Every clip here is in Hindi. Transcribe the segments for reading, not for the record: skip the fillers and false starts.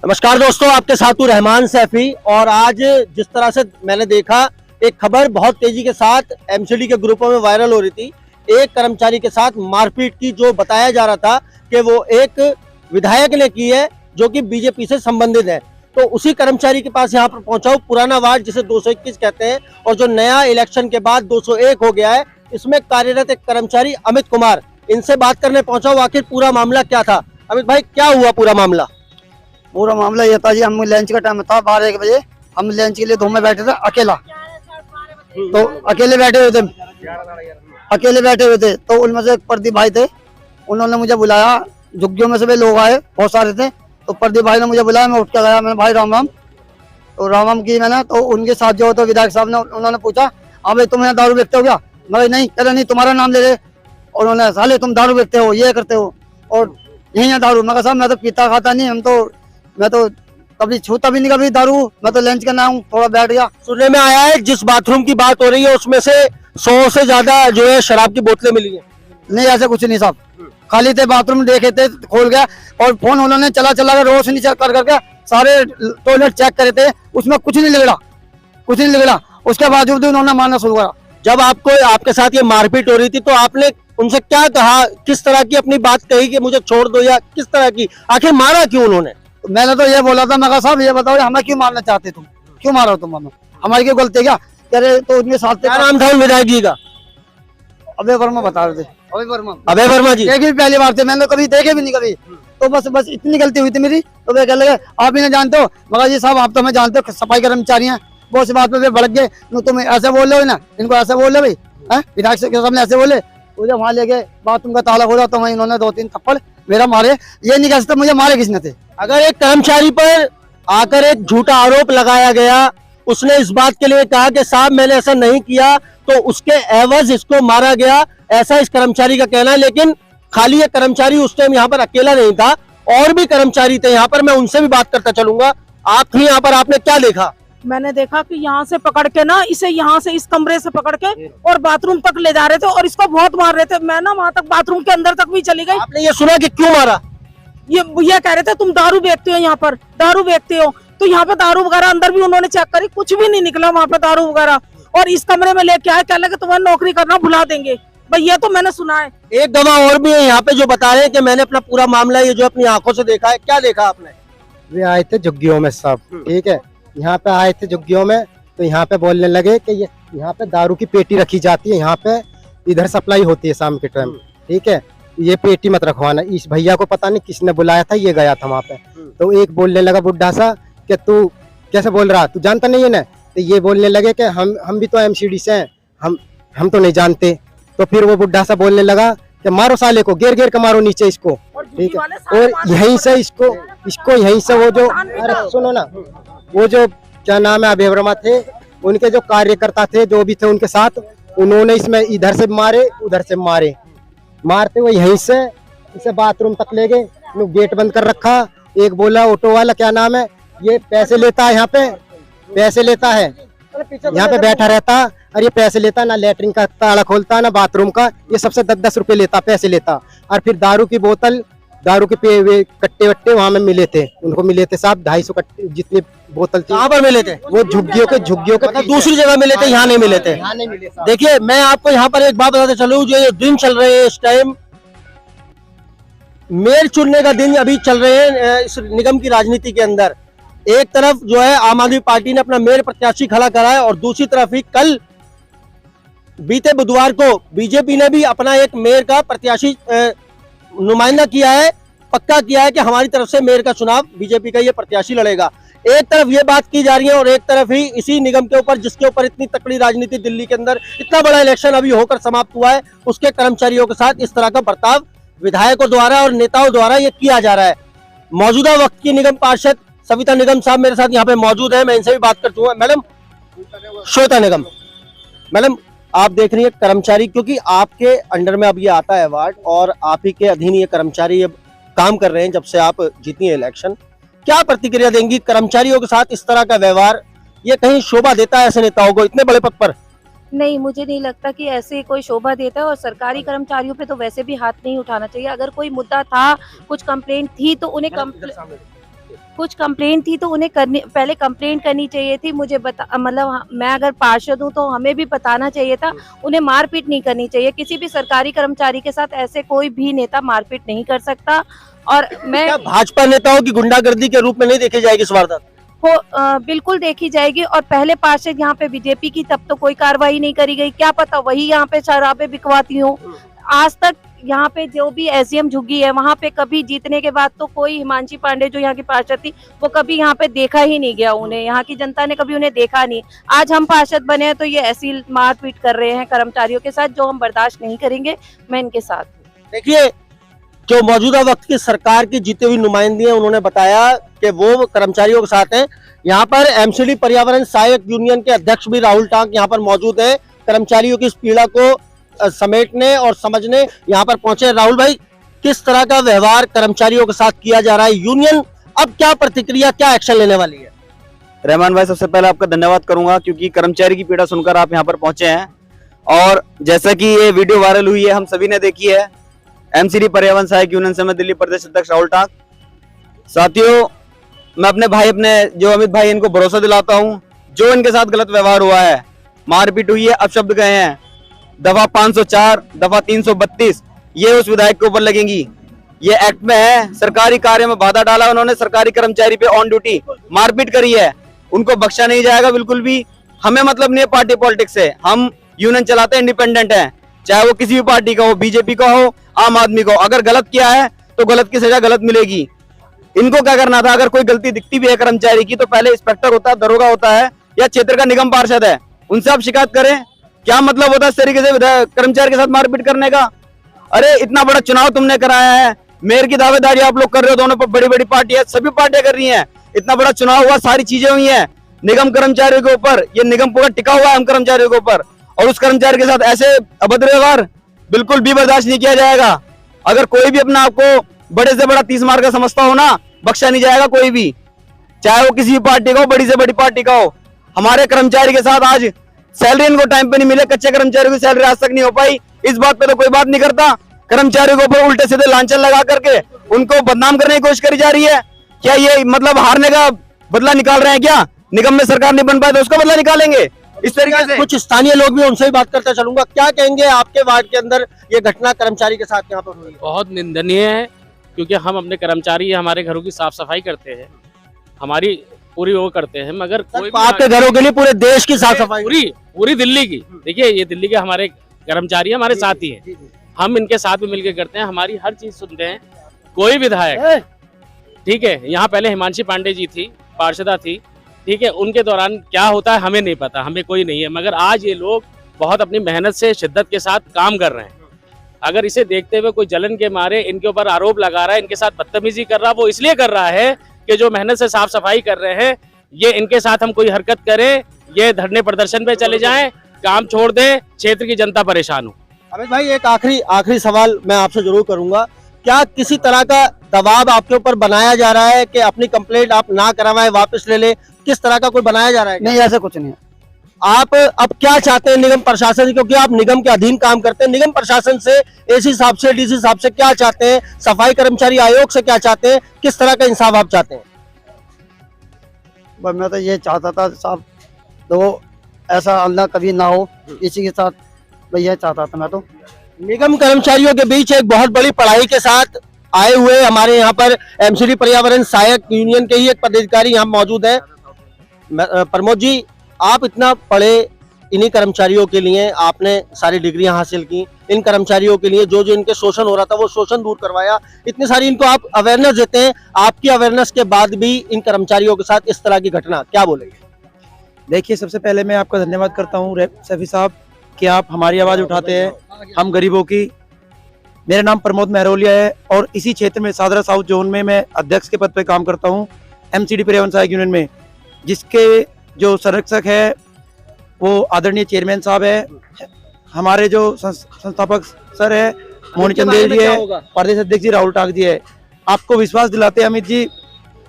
नमस्कार दोस्तों, आपके साथ हूं रहमान सैफी। और आज जिस तरह से मैंने देखा, एक खबर बहुत तेजी के साथ एमसीडी के ग्रुपों में वायरल हो रही थी। एक कर्मचारी के साथ मारपीट की, जो बताया जा रहा था कि वो एक विधायक ने की है जो कि बीजेपी से संबंधित है। तो उसी कर्मचारी के पास यहाँ पर पहुंचा हूं। पुराना वार्ड जिसे 221 कहते हैं और जो नया इलेक्शन के बाद 201 हो गया है, इसमें कार्यरत एक कर्मचारी अमित कुमार, इनसे बात करने पहुंचा हूं। आखिर पूरा मामला क्या था? अमित भाई, क्या हुआ पूरा मामला? पूरा मामला ये था जी, हम लंच का टाइम था 12-1 बजे। हम लंच के लिए धूम में बैठे थे अकेला, तो अकेले बैठे हुए थे तो उनमें से एक प्रदीप भाई थे, उन्होंने मुझे बुलाया। झुग्गियों में से भी लोग आए, बहुत सारे थे। तो प्रदीप भाई ने मुझे बुलाया, मैं उठ के गया। मैंने भाई राम राम, तो राम राम की मैंने। तो उनके साथ जो तो विधायक साहब ने, उन्होंने पूछा, हाँ भाई तुम यहाँ दारू बेचते हो क्या? मैं नहीं, कह रहे नहीं तुम्हारा नाम ले रहे। उन्होंने, साले तुम दारू बेचते हो, ये करते हो और यही है दारू। मैं कहा साहब मैं तो पीता खाता नहीं, मैं तो कभी छूता भी नहीं कभी दारू। मैं तो लंच करना हूँ, थोड़ा बैठ गया। सुनने में आया है जिस बाथरूम की बात हो रही है उसमें से 100 से ज्यादा जो है शराब की बोतलें मिली हैं। नहीं ऐसा कुछ नहीं साहब, खाली थे बाथरूम, देखे थे, खोल गया। और फोन उन्होंने चला कर रोशनी चेक कर करके सारे टॉयलेट चेक करे थे, उसमें कुछ नहीं निकला। उसके बावजूद उन्होंने मारना शुरू करा। जब आपको आपके साथ ये मारपीट हो रही थी तो आपने उनसे क्या कहा? किस तरह की अपनी बात कही कि मुझे छोड़ दो, या किस तरह की? आखिर मारा क्यों उन्होंने? मैंने तो ये बोला था, मैं कहा साहब ये बताओ हमें क्यों मारना चाहते, तुम क्यों मारो, तुम हमें, हमारी क्यों गलती क्या? कह रहे तो उनके साथ क्या नाम था उन विधायक जी का? अभय वर्मा बता रहे थे। अभय वर्मा जी। देखी पहली बार थे, मैंने कभी देखे भी नहीं कभी। तो बस इतनी गलती हुई थी मेरी। तो वे कह लगे आप ही नहीं जानते हो। मगर जी साहब आप तो हमें जानते हो, सफाई कर्मचारी हैं। बहुत सी बात पे भड़क गए, तुम ऐसे बोल रहे हो ना, इनको ऐसे बोल रहे भाई, विधायक के सामने ऐसे बोले। मुझे वहाँ ले गए, बाथरूम का ताला खोला तो वहीं इन्होंने 2-3 थप्पड़ मेरा मारे। ये नहीं कह सकते मुझे मारे किसने थे। अगर एक कर्मचारी पर आकर एक झूठा आरोप लगाया गया, उसने इस बात के लिए कहा कि साहब मैंने ऐसा नहीं किया, तो उसके एवज इसको मारा गया, ऐसा इस कर्मचारी का कहना है। लेकिन खाली ये कर्मचारी उस टाइम यहाँ पर अकेला नहीं था, और भी कर्मचारी थे यहाँ पर। मैं उनसे भी बात करता चलूंगा। आप थी यहाँ पर, आपने क्या देखा? मैंने देखा कि यहाँ से पकड़ के ना, इसे यहाँ से इस कमरे से पकड़ के और बाथरूम तक ले जा रहे थे और इसको बहुत मार रहे थे। मैं ना वहाँ तक बाथरूम के अंदर तक भी चली गई। आपने ये सुना कि क्यों मारा? ये कह रहे थे तुम दारू बेचते हो, यहाँ पर दारू बेचते हो। तो यहाँ पे दारू वगैरह अंदर भी उन्होंने चेक करी, कुछ भी नहीं निकला वहाँ पे दारू वगैरह। और इस कमरे में लेके आए, कह लगे तुम्हें नौकरी करना भुला देंगे भाई। ये तो मैंने सुना है। एक गवाह और भी है यहाँ पे जो बता रहे हैं कि मैंने अपना पूरा मामला ये जो अपनी आंखों से देखा है। क्या देखा आपने? वे आए थे झुग्गियों में सब, ठीक है, यहाँ पे आए थे झुग्गियों में। तो यहाँ पे बोलने लगे कि ये यहाँ पे दारू की पेटी रखी जाती है, यहाँ पे इधर सप्लाई होती है शाम के टाइम, ठीक है, ये पेटी मत रखवाना। इस भैया को पता नहीं किसने बुलाया था, ये गया था वहाँ पे। तो एक बोलने लगा बुढ़ा सा कि तू कैसे बोल रहा, तू जानता नहीं है ना? तो ये बोलने लगे कि हम भी तो एमसीडी से हैं, हम तो नहीं जानते। तो फिर वो बुढ़ा सा बोलने लगा कि मारो साले को, घेर के मारो नीचे इसको, ठीक है। और यहीं से इसको यहीं से वो जो, अरे सुनो ना, वो जो क्या नाम है अभय वर्मा थे, उनके जो कार्यकर्ता थे जो भी थे उनके साथ, उन्होंने इसमें इधर से मारे उधर से मारते हुए यहीं से इसे बाथरूम तक ले गए। गेट बंद कर रखा। एक बोला ऑटो वाला, क्या नाम है, ये पैसे लेता है, यहाँ पे पैसे लेता है, यहाँ पे बैठा रहता, और ये पैसे लेता, ना लेटरिन का ताला खोलता ना बाथरूम का। ये सबसे 10-10 रुपए लेता, पैसे लेता। और फिर दारू की बोतल, दारू के कट्टे वट्टे वहाँ में मिले थे, उनको मिले थे साहब 250 कट्टे जितनी बोतल थी। कहाँ पर मिले थे? वो झुग्गियों के मतलब दूसरी जगह मिले थे, यहाँ नहीं मिले थे। देखिए, मैं आपको यहाँ पर एक बात बताते चलूं, जो ये दिन चल रहे हैं इस टाइम, मेयर चुनने का दिन अभी चल रहे हैं इस निगम की राजनीति के अंदर। एक तरफ जो है आम आदमी पार्टी ने अपना मेयर प्रत्याशी खड़ा करा है, और दूसरी तरफ ही कल बीते बुधवार को बीजेपी ने भी अपना एक मेयर का प्रत्याशी नुमाइंदा किया है, पक्का किया है कि हमारी तरफ से मेयर का चुनाव बीजेपी का ये प्रत्याशी लड़ेगा। एक तरफ ये बात की जा रही है, और एक तरफ ही इसी निगम के ऊपर, जिसके ऊपर इतनी तकड़ी राजनीति दिल्ली के अंदर, इतना बड़ा इलेक्शन अभी होकर समाप्त हुआ है, उसके कर्मचारियों के साथ इस तरह का बर्ताव विधायकों द्वारा और नेताओं द्वारा ये किया जा रहा है। मौजूदा वक्त की निगम पार्षद सविता निगम साहब मेरे साथ यहाँ पे मौजूद है, मैं इनसे भी बात कर चुका। मैडम, श्वेता निगम, मैडम आप देख रही है कर्मचारी, क्योंकि आपके अंडर में अब ये आता है वार्ड, और आप ही के अधीन ये कर्मचारी ये काम कर रहे हैं जब से आप जीती है इलेक्शन। क्या प्रतिक्रिया देंगी? कर्मचारियों के साथ इस तरह का व्यवहार ये कहीं शोभा देता है ऐसे नेताओं को इतने बड़े पद पर? नहीं, मुझे नहीं लगता कि ऐसे कोई शोभा देता है। और सरकारी कर्मचारियों पे तो वैसे भी हाथ नहीं उठाना चाहिए। अगर कोई मुद्दा था, कुछ कंप्लेंट थी, तो उन्हें कुछ कंप्लेंट थी तो उन्हें पहले कंप्लेंट करनी चाहिए थी। मुझे मतलब मैं अगर पार्षद हूँ तो हमें भी बताना चाहिए था। उन्हें मारपीट नहीं करनी चाहिए। किसी भी सरकारी कर्मचारी के साथ ऐसे कोई भी नेता मारपीट नहीं कर सकता। और मैं क्या भाजपा नेताओं की गुंडागर्दी के रूप में नहीं देखी जाएगी इस वारदात? बिल्कुल देखी जाएगी। और पहले पार्षद यहाँ पे बीजेपी की, तब तो कोई कार्रवाई नहीं करी गई। क्या पता वही यहाँ पे शराबे बिकवाती हूँ। आज तक यहाँ पे जो भी एसडीएम झुग्गी है वहाँ पे कभी जीतने के बाद तो कोई हिमांशी पांडे जो यहाँ की पार्षद थी वो कभी यहाँ पे देखा ही नहीं गया। उन्हें यहाँ की जनता ने कभी उन्हें देखा नहीं। आज हम पार्षद बने हैं तो ये ऐसी मारपीट कर रहे हैं कर्मचारियों के साथ, जो हम बर्दाश्त नहीं करेंगे। मैं इनके साथ हूँ। देखिए, जो मौजूदा वक्त की सरकार की जीती हुई नुमाइंदी है, उन्होंने बताया कि वो कर्मचारियों के साथ हैं। यहाँ पर एमसीडी पर्यावरण सहायक यूनियन के अध्यक्ष भी राहुल टांक यहाँ पर मौजूद है। कर्मचारियों की इस पीड़ा को समेटने और समझने यहाँ पर पहुंचे। राहुल भाई, किस तरह का व्यवहार कर्मचारियों के साथ किया जा रहा है? यूनियन अब क्या प्रतिक्रिया, क्या एक्शन लेने वाली है? रहमान भाई, सबसे पहले आपका धन्यवाद करूंगा क्योंकि कर्मचारी की पीड़ा सुनकर आप यहाँ पर पहुंचे हैं। और जैसा कि ये वीडियो वायरल हुई है, हम सभी ने देखी है। एमसीडी पर्यावरण सहायक यूनियन से मैं दिल्ली प्रदेश अध्यक्ष राहुल टांक। साथियों, मैं अपने भाई, अपने जो अमित भाई, इनको भरोसा दिलाता हूँ, जो इनके साथ गलत व्यवहार हुआ है, मारपीट हुई है, अपशब्द गए हैं, दफा 504, दफा 332 ये उस विधायक के ऊपर लगेंगी। ये एक्ट में है। सरकारी कार्य में बाधा डाला उन्होंने, सरकारी कर्मचारी पे ऑन ड्यूटी मारपीट करी है, उनको बख्शा नहीं जाएगा बिल्कुल भी। हमें मतलब नहीं है पार्टी पॉलिटिक्स से। हम यूनियन चलाते हैं, इंडिपेंडेंट है, चाहे वो किसी भी पार्टी का हो, बीजेपी का हो, आम आदमी को। अगर गलत किया है तो गलत की सजा गलत मिलेगी। इनको क्या करना था, अगर कोई गलती दिखती भी है कर्मचारी की तो पहले इंस्पेक्टर होता है, दरोगा होता है, या क्षेत्र का निगम पार्षद है, उनसे आप शिकायत करें। क्या मतलब होता है इस तरीके से कर्मचारी के साथ मारपीट करने का? अरे इतना बड़ा चुनाव तुमने कराया है, मेयर की दावेदारी आप लोग कर रहे हो, दोनों पर बड़ी बड़ी पार्टी है, सभी पार्टियां कर रही हैं। इतना बड़ा चुनाव हुआ, सारी चीजें हुई हैं निगम कर्मचारियों के ऊपर। ये निगम पूरा टिका हुआ है हम कर्मचारियों के ऊपर, और उस कर्मचारी के साथ ऐसे अभद्र व्यवहार बिल्कुल भी बर्दाश्त नहीं किया जाएगा। अगर कोई भी अपना आपको बड़े से बड़ा 30 मार का समझता हो ना, बख्शा नहीं जाएगा कोई भी, चाहे वो किसी भी पार्टी का हो, बड़ी से बड़ी पार्टी का हो। हमारे कर्मचारी के साथ आज सैलरी इनको टाइम पे नहीं मिले, कच्चे कर्मचारियों की सैलरी आज तक नहीं हो पाई। इस बात पे तो कोई बात नहीं करता। कर्मचारियों के ऊपर उल्टे सीधे लांछन लगा करके उनको बदनाम करने की कोशिश करी जा रही है। क्या ये मतलब हारने का बदला निकाल रहे हैं क्या? निगम में सरकार नहीं बन पाए तो उसका बदला निकालेंगे इस तरीके से? कुछ स्थानीय लोग भी, उनसे ही बात करते चलूंगा। क्या कहेंगे, आपके वार्ड के अंदर ये घटना कर्मचारी के साथ यहाँ पर हुई है? बहुत निंदनीय है, क्योंकि हम अपने कर्मचारी हमारे घरों की साफ सफाई करते हैं, हमारी पूरी वो करते हैं, मगर कोई आपके घरों के लिए पूरे देश की साफ सफाई, पूरी दिल्ली की। देखिए, ये दिल्ली के हमारे कर्मचारी हमारे साथी हैं, हम इनके साथ भी मिलकर करते हैं, हमारी हर चीज सुनते हैं। कोई विधायक, ठीक है, यहाँ पहले हिमांशी पांडे जी थी, पार्षदा थी, ठीक है, उनके दौरान क्या होता है हमें नहीं पता, हमें कोई नहीं है, मगर आज ये लोग बहुत अपनी मेहनत से, शिद्दत के साथ काम कर रहे हैं। अगर इसे देखते हुए कोई जलन के मारे इनके ऊपर आरोप लगा रहा है, इनके साथ बदतमीजी कर रहा है, वो इसलिए कर रहा है कि जो मेहनत से साफ सफाई कर रहे हैं, ये इनके साथ हम कोई हरकत करें, ये धरने प्रदर्शन पे चले जाएं, काम छोड़ दें, क्षेत्र की जनता परेशान हो। अमित भाई, एक आखिरी सवाल मैं आपसे जरूर करूंगा। क्या किसी तरह का दबाव आपके ऊपर बनाया जा रहा है कि अपनी कंप्लेंट आप ना करवाएं, वापस ले ले? किस तरह का कोई बनाया जा रहा है? नहीं, ऐसा कुछ नहीं है। आप अब क्या चाहते हैं निगम प्रशासन से, क्योंकि आप निगम के अधीन काम करते हैं, निगम प्रशासन से, एसी साहब से, डीसी साहब से क्या चाहते हैं? सफाई कर्मचारी आयोग से क्या चाहते हैं? किस तरह का इंसाफ आप चाहते हैं? मैं तो ये चाहता था साहब, तो ऐसा अल्लाह कभी ना हो किसी के साथ, भैया चाहता था मैं तो। निगम कर्मचारियों के बीच एक बहुत बड़ी पढ़ाई के साथ आए हुए हमारे यहाँ पर एमसीडी पर्यावरण सहायक यूनियन के ही एक पदाधिकारी यहाँ मौजूद है। प्रमोद जी, आप इतना पढ़े, इन्हीं कर्मचारियों के लिए आपने सारी डिग्रियां हासिल की, इन कर्मचारियों के लिए जो जो इनके शोषण हो रहा था वो शोषण दूर करवाया, इतनी सारी इनको आप अवेयरनेस देते हैं, आपकी अवेयरनेस के बाद भी इन कर्मचारियों के साथ इस तरह की घटना, क्या बोलेंगे? देखिए, सबसे पहले मैं आपका धन्यवाद करता हूँ सैफी साहब कि आप हमारी आवाज़ उठाते हैं, हम गरीबों की। मेरा नाम प्रमोद महरोलिया है और इसी क्षेत्र में सादरा साउथ जोन में मैं अध्यक्ष के पद पर काम करता हूँ एमसीडी पर्यावरण सहायक यूनियन में, जिसके जो संरक्षक है वो आदरणीय चेयरमैन साहब है, हमारे जो संस्थापक सर है मोहन चंदेल जी है, प्रदेश अध्यक्ष जी राहुल टांक जी है। आपको विश्वास दिलाते हैं अमित जी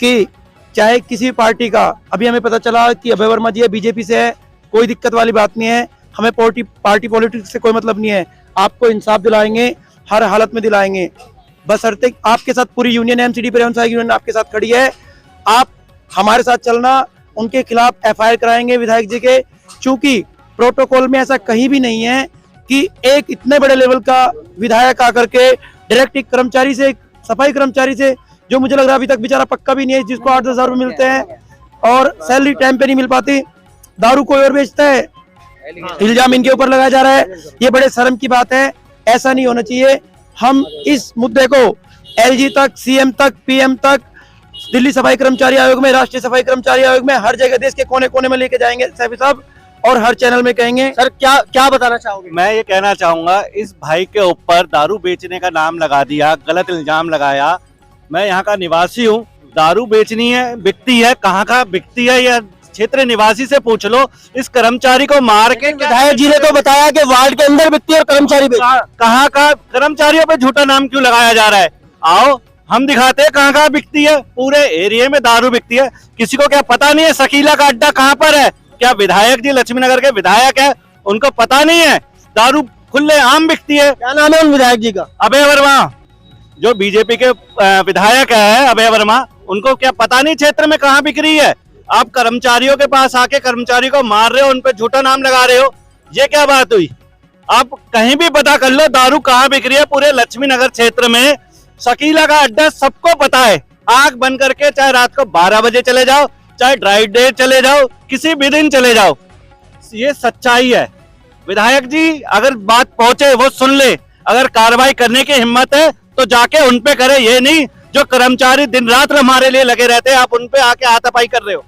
कि चाहे किसी पार्टी का, अभी हमें पता चला कि अभय वर्मा जी है, बीजेपी से है, कोई दिक्कत वाली बात नहीं है, हमें पार्टी पॉलिटिक्स से कोई मतलब नहीं है। आपको इंसाफ दिलाएंगे, हर हालत में दिलाएंगे, बशर्ते आपके साथ पूरी यूनियन एमसीडी पर्यावरण सहायक यूनियन आपके साथ खड़ी है। आप हमारे साथ चलना, उनके खिलाफ एफआईआर कराएंगे विधायक जी के, चूंकि प्रोटोकॉल में ऐसा कहीं भी नहीं है कि एक इतने बड़े लेवल का विधायक आकर के डायरेक्ट एक कर्मचारी से, एक सफाई कर्मचारी से, जो मुझे लग रहा है अभी तक बेचारा पक्का भी नहीं है, जिसको 8-10 हजार रुपए मिलते हैं और सैलरी टाइम पे नहीं मिल पाती, दारू कोई और बेचता है, इल्जाम इनके ऊपर लगाया जा रहा है। ये बड़े शर्म की बात है, ऐसा नहीं होना चाहिए। हम इस मुद्दे को एलजी तक, सीएम तक, पीएम तक, दिल्ली सफाई कर्मचारी आयोग में, राष्ट्रीय सफाई कर्मचारी आयोग में, हर जगह देश के कोने कोने में लेके जाएंगे सैफी साहब, और हर चैनल में कहेंगे। सर क्या बताना चाहोगे? मैं ये कहना चाहूंगा, इस भाई के ऊपर दारू बेचने का नाम लगा दिया, गलत इल्जाम लगाया। मैं यहाँ का निवासी हूँ, दारू बेचनी है, बिकती है, कहाँ का बिकती है यह क्षेत्र निवासी से पूछ लो। इस कर्मचारी को मार के विधायक जी ने तो बताया कि वार्ड के अंदर बिकती है और कर्मचारी कहाँ का कर्मचारियों पे झूठा नाम क्यों लगाया जा रहा है? आओ हम दिखाते हैं कहाँ कहाँ बिकती है। पूरे एरिया में दारू बिकती है, किसी को क्या पता नहीं है शकीला का अड्डा कहाँ पर है? क्या विधायक जी लक्ष्मीनगर के विधायक है, उनको पता नहीं है? दारू खुले आम बिकती है। क्या नाम है उन विधायक जी का? अभय वर्मा, जो बीजेपी के विधायक है अभय वर्मा, उनको क्या पता नहीं क्षेत्र में कहाँ बिक रही है? आप कर्मचारियों के पास आके कर्मचारी को मार रहे हो, उन पे झूठा नाम लगा रहे हो, ये क्या बात हुई? आप कहीं भी पता कर लो दारू कहाँ बिक रही है। पूरे लक्ष्मीनगर क्षेत्र में शकीला का अड्डा सबको पता है। आंख बंद करके चाहे रात को 12 बजे चले जाओ, चाहे ड्राई डे चले जाओ, किसी भी दिन चले जाओ, ये सच्चाई है। विधायक जी अगर बात पहुंचे वो सुन ले, अगर कार्रवाई करने की हिम्मत है तो जाके उन पे करे, ये नहीं जो कर्मचारी दिन रात हमारे लिए लगे रहते हैं आप उन पे आके हाथापाई कर रहे हो।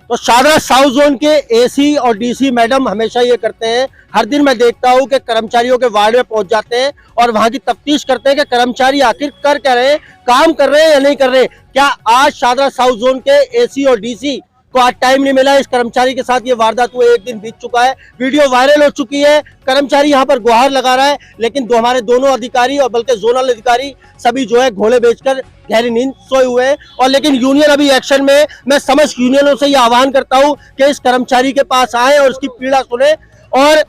तो शाहदरा साउथ जोन के एसी और डीसी मैडम हमेशा ये करते हैं, हर दिन मैं देखता हूँ कि कर्मचारियों के वार्ड में पहुंच जाते हैं और वहां की तफ्तीश करते हैं कि कर्मचारी आखिर कर क्या रहे हैं, काम कर रहे हैं या नहीं कर रहे। क्या आज शाहदरा साउथ जोन के एसी और डीसी को आज टाइम नहीं मिला? इस कर्मचारी के साथ ये वारदात हुए 1 दिन बीत चुका है, वीडियो वायरल हो चुकी है, कर्मचारी यहाँ पर गुहार लगा रहा है, लेकिन हमारे दोनों अधिकारी और बल्कि जोनल अधिकारी सभी जो है घोड़े बेचकर गहरी नींद सोए हुए हैं। और लेकिन यूनियन अभी एक्शन में। मैं समस्त यूनियनों से ये आह्वान करता हूँ कि इस कर्मचारी के पास आए और उसकी पीड़ा सुने और